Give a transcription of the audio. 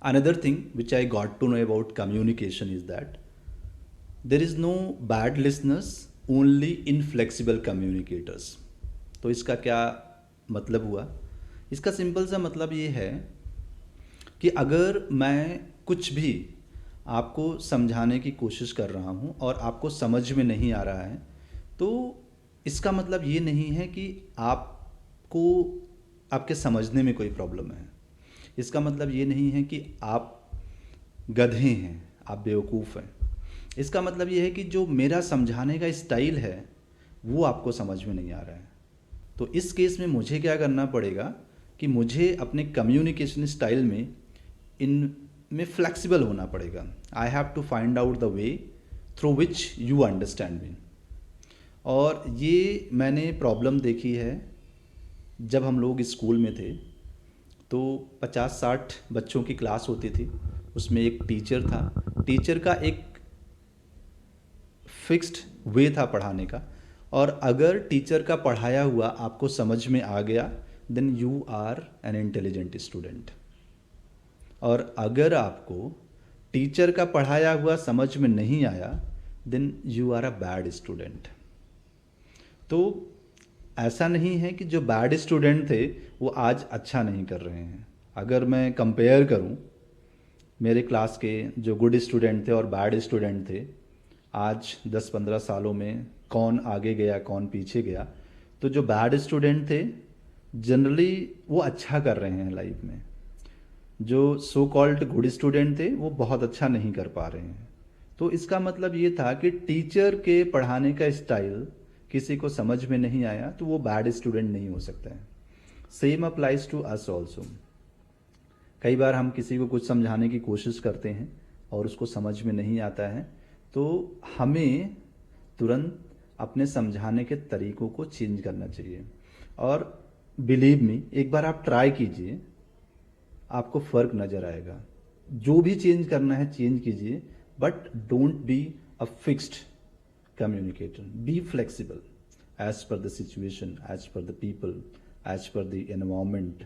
Another thing which I got to know about communication is that there is no bad listeners, only inflexible communicators. तो इसका क्या मतलब हुआ? इसका simple सा मतलब ये है कि अगर मैं कुछ भी आपको समझाने की कोशिश कर रहा हूँ और आपको समझ में नहीं आ रहा है, तो इसका मतलब ये नहीं है कि आपको आपके समझने में कोई प्रॉब्लम है। इसका मतलब ये नहीं है कि आप गधे हैं, आप बेवकूफ़ हैं। इसका मतलब ये है कि जो मेरा समझाने का स्टाइल है, वो आपको समझ में नहीं आ रहा है। तो इस केस में मुझे क्या करना पड़ेगा कि मुझे अपने कम्युनिकेशन स्टाइल में इन में फ्लेक्सिबल होना पड़ेगा। I have to find out the way through which you understand me. और ये मैंने प्रॉब्लम देखी है जब हम लोग स्कूल में थे। तो 50-60 बच्चों की क्लास होती थी, उसमें एक टीचर था। टीचर का एक फिक्स्ड वे था पढ़ाने का, और अगर टीचर का पढ़ाया हुआ आपको समझ में आ गया, then you are an intelligent student. और अगर आपको टीचर का पढ़ाया हुआ समझ में नहीं आया, then you are a bad student. तो ऐसा नहीं है कि जो बैड स्टूडेंट थे वो आज अच्छा नहीं कर रहे हैं। अगर मैं कंपेयर करूं मेरे क्लास के जो गुड स्टूडेंट थे और बैड स्टूडेंट थे, आज 10-15 सालों में कौन आगे गया कौन पीछे गया, तो जो बैड स्टूडेंट थे जनरली वो अच्छा कर रहे हैं लाइफ में। जो सो कॉल्ड गुड स्टूडेंट थे वो बहुत अच्छा नहीं कर पा रहे हैं। तो इसका मतलब ये था कि टीचर के पढ़ाने का स्टाइल किसी को समझ में नहीं आया तो वो बैड स्टूडेंट नहीं हो सकता है। Same applies to us also. कई बार हम किसी को कुछ समझाने की कोशिश करते हैं और उसको समझ में नहीं आता है, तो हमें तुरंत अपने समझाने के तरीक़ों को चेंज करना चाहिए। और बिलीव मी, एक बार आप ट्राई कीजिए, आपको फ़र्क नज़र आएगा। जो भी चेंज करना है चेंज कीजिए, but don't be a fixed communicator. Be flexible as per the situation, as per the people, as per the environment.